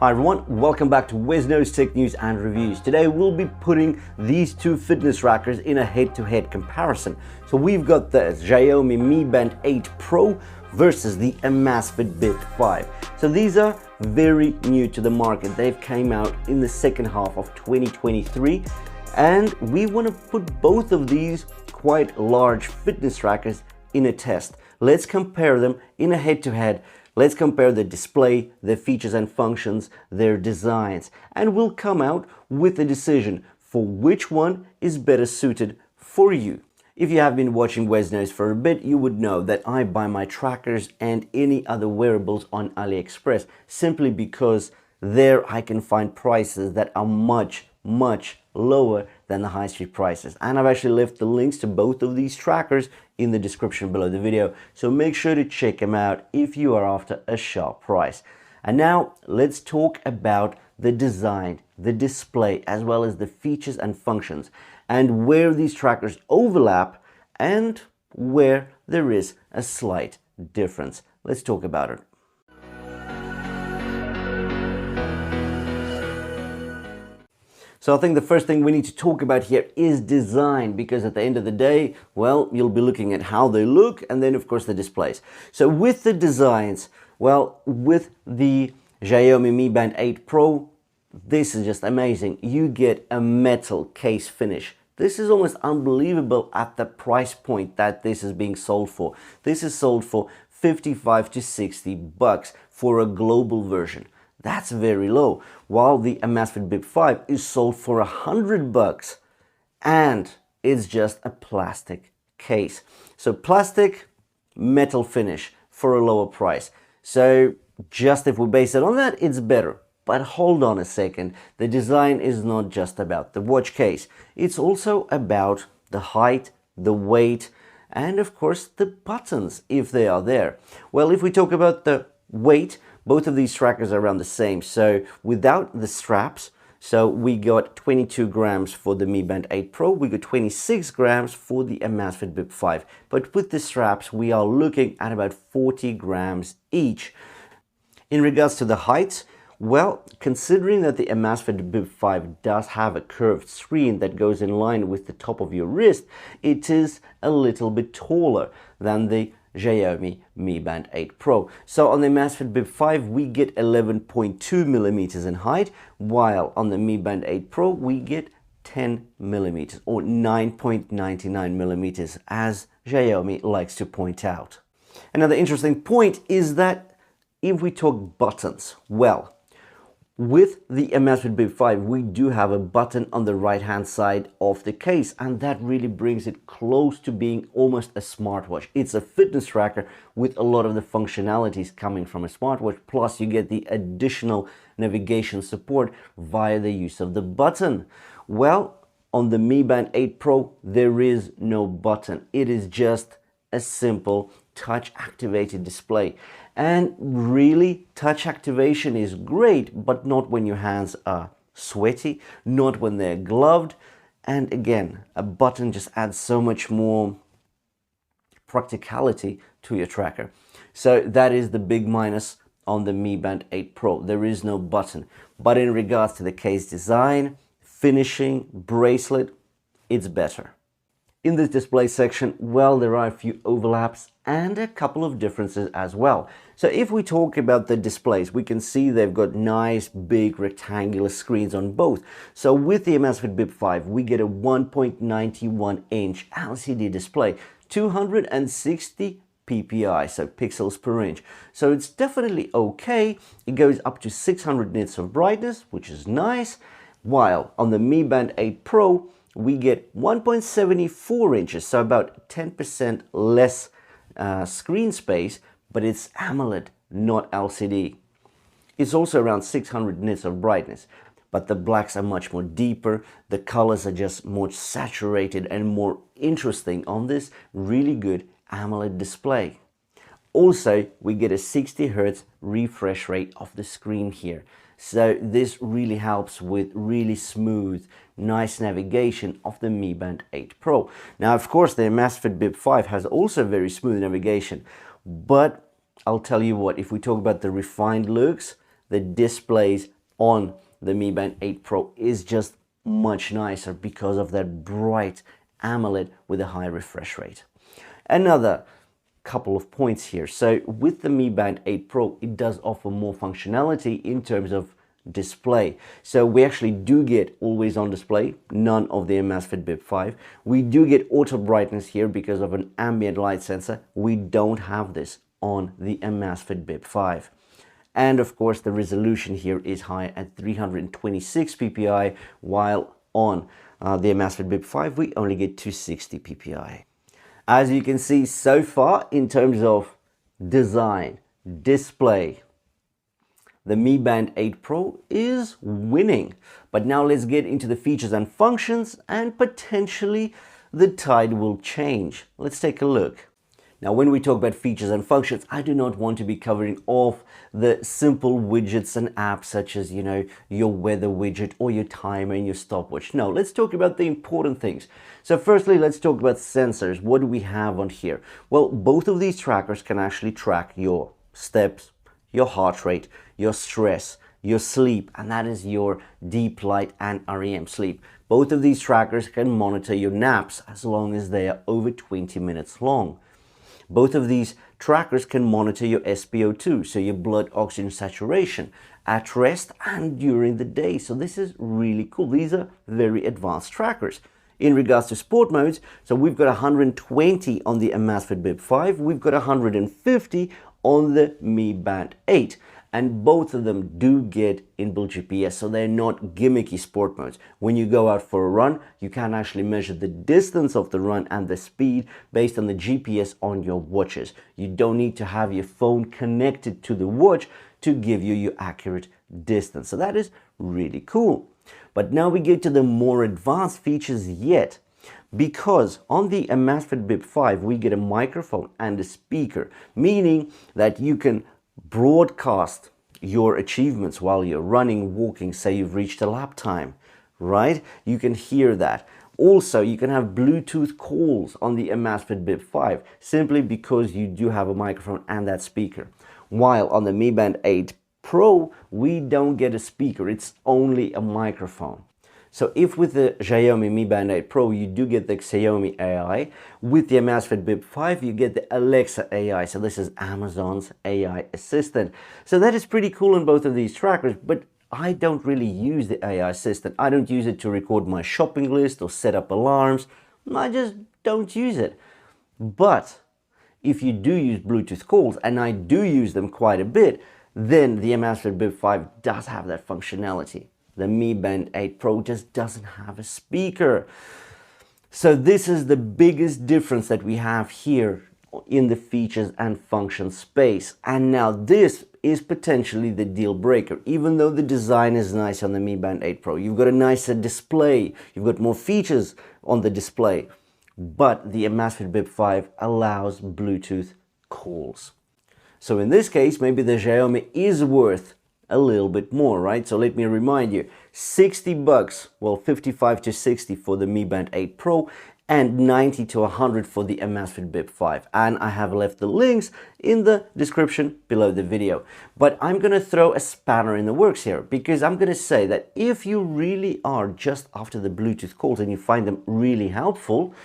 Hi everyone, welcome back to WesKnows Tech News and Reviews. Today we'll be putting these two fitness trackers in a head-to-head comparison. So we've got the Xiaomi Mi Band 8 Pro versus the Amazfit Bip 5. So these are very new to the market. They've came out in the second half of 2023 and we want to put both of these quite large fitness trackers in a test. Let's compare them in a head-to-head. Let's compare the display, their features and functions, their designs, and we'll come out with a decision for which one is better suited for you. If you have been watching WesKnows for a bit, you would know that I buy my trackers and any other wearables on AliExpress simply because there I can find prices that are much lower than the high street prices. And I've actually left the links to both of these trackers in the description below the video, so make sure to check them out if you are after a sharp price. And now let's talk about the design, the display, as well as the features and functions, and where these trackers overlap and where there is a slight difference. Let's talk about it. So I think the first thing we need to talk about here is design, because at the end of the day, well, you'll be looking at how they look and then of course the displays. So with the designs, well, with the Xiaomi Mi Band 8 Pro, this is just amazing. You get a metal case finish. This is almost unbelievable at the price point that this is being sold for. This is sold for 55 to 60 bucks for a global version. That's very low, while the Amazfit Bip 5 is sold for 100 bucks and it's just a plastic case. So plastic, metal finish for a lower price. So just if we base it on that, it's better. But hold on a second, the design is not just about the watch case. It's also about the height, the weight, and of course the buttons, if they are there. Well, if we talk about the weight, both of these trackers are around the same. So without the straps, so we got 22 grams for the Mi Band 8 Pro, we got 26 grams for the Amazfit Bip 5. But with the straps, we are looking at about 40 grams each. In regards to the height, well, considering that the Amazfit Bip 5 does have a curved screen that goes in line with the top of your wrist, it is a little bit taller than the Xiaomi Mi Band 8 Pro. So on the Amazfit Bip 5 we get 11.2 millimeters in height, while on the Mi Band 8 Pro we get 10 millimeters or 9.99 millimeters, as Xiaomi likes to point out. Another interesting point is that if we talk buttons, well, with the Amazfit Bip 5, we do have a button on the right-hand side of the case, and that really brings it close to being almost a smartwatch. It's a fitness tracker with a lot of the functionalities coming from a smartwatch, plus you get the additional navigation support via the use of the button. Well, on the Mi Band 8 Pro, there is no button. It is just a simple touch-activated display. And really, touch activation is great, but not when your hands are sweaty, not when they're gloved. And again, a button just adds so much more practicality to your tracker. So that is the big minus on the Mi Band 8 Pro. There is no button. But in regards to the case design, finishing, bracelet, it's better. In this display section, well, there are a few overlaps and a couple of differences as well. So if we talk about the displays, we can see they've got nice big rectangular screens on both. So with the Amazfit Bip 5, we get a 1.91 inch LCD display, 260 ppi, so pixels per inch. So it's definitely okay. It goes up to 600 nits of brightness, which is nice. While on the Mi Band 8 Pro, we get 1.74 inches, so about 10% less screen space, but it's AMOLED, not LCD. It's also around 600 nits of brightness, but the blacks are much more deeper, the colors are just more saturated and more interesting on this really good AMOLED display. Also, we get a 60 Hz refresh rate of the screen here. So this really helps with really smooth, nice navigation of the Mi Band 8 Pro. Now, of course, the Amazfit Bip 5 has also very smooth navigation, but I'll tell you what, if we talk about the refined looks, the displays on the Mi Band 8 Pro is just much nicer because of that bright AMOLED with a high refresh rate. Another couple of points here. So with the Mi Band 8 Pro, it does offer more functionality in terms of display. So we actually do get always on display, none of the Amazfit Bip 5. We do get auto brightness here because of an ambient light sensor. We don't have this on the Amazfit Bip 5. And of course the resolution here is high at 326 ppi, while on the Amazfit Bip 5 we only get 260 ppi. As you can see so far, in terms of design, display, the Mi Band 8 Pro is winning. But now let's get into the features and functions, and potentially the tide will change. Let's take a look. Now, when we talk about features and functions, I do not want to be covering off the simple widgets and apps such as, your weather widget or your timer and your stopwatch. No, let's talk about the important things. So firstly, let's talk about sensors. What do we have on here? Well, both of these trackers can actually track your steps, your heart rate, your stress, your sleep, and that is your deep light and REM sleep. Both of these trackers can monitor your naps as long as they are over 20 minutes long. Both of these trackers can monitor your SpO2, so your blood oxygen saturation, at rest and during the day. So this is really cool. These are very advanced trackers. In regards to sport modes, so we've got 120 on the Amazfit Bip 5, we've got 150 on the Mi Band 8. And both of them do get inbuilt GPS, so they're not gimmicky sport modes. When you go out for a run, you can actually measure the distance of the run and the speed based on the GPS on your watches. You don't need to have your phone connected to the watch to give you your accurate distance. So that is really cool. But now we get to the more advanced features yet. Because on the Amazfit Bip 5, we get a microphone and a speaker, meaning that you can broadcast your achievements while you're running, walking, say you've reached a lap time, right? You can hear that. Also, you can have Bluetooth calls on the Amazfit Bip 5 simply because you do have a microphone and that speaker. While on the Mi Band 8 Pro, we don't get a speaker, it's only a microphone. So if with the Xiaomi Mi Band 8 Pro you do get the Xiaomi AI, with the Amazfit Bip 5 you get the Alexa AI. So this is Amazon's AI assistant. So that is pretty cool in both of these trackers, but I don't really use the AI assistant. I don't use it to record my shopping list or set up alarms. I just don't use it. But if you do use Bluetooth calls, and I do use them quite a bit, then the Amazfit Bip 5 does have that functionality. The Mi Band 8 Pro just doesn't have a speaker. So this is the biggest difference that we have here in the features and function space. And now this is potentially the deal breaker. Even though the design is nice on the Mi Band 8 Pro, you've got a nicer display, you've got more features on the display, but the Amazfit Bip 5 allows Bluetooth calls. So in this case, maybe the Xiaomi is worth a little bit more, right? So let me remind you, 60 bucks, well, 55 to 60 for the Mi Band 8 Pro and 90 to 100 for the Amazfit Bip 5. And I have left the links in the description below the video. But I'm going to throw a spanner in the works here, because I'm going to say that if you really are just after the Bluetooth calls and you find them really helpful,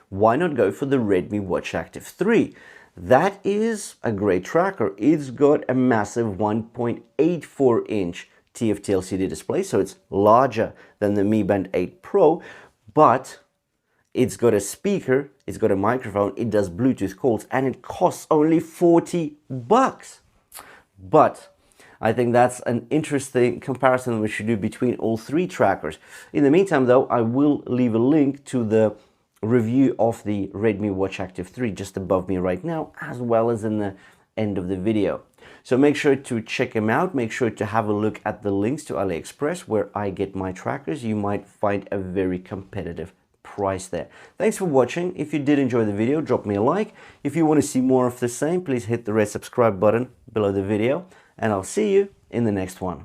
why not go for the Redmi Watch Active 3? That is a great tracker. It's got a massive 1.84-inch TFT LCD display, so it's larger than the Mi Band 8 Pro, but it's got a speaker, it's got a microphone, it does Bluetooth calls, and it costs only 40 bucks. But I think that's an interesting comparison we should do between all three trackers. In the meantime, though, I will leave a link to the review of the Redmi Watch Active 3 just above me right now, as well as in the end of the video. So make sure to check them out. Make sure to have a look at the links to AliExpress where I get my trackers. You might find a very competitive price there. Thanks for watching. If you did enjoy the video, drop me a like. If you want to see more of the same, please hit the red subscribe button below the video, and I'll see you in the next one.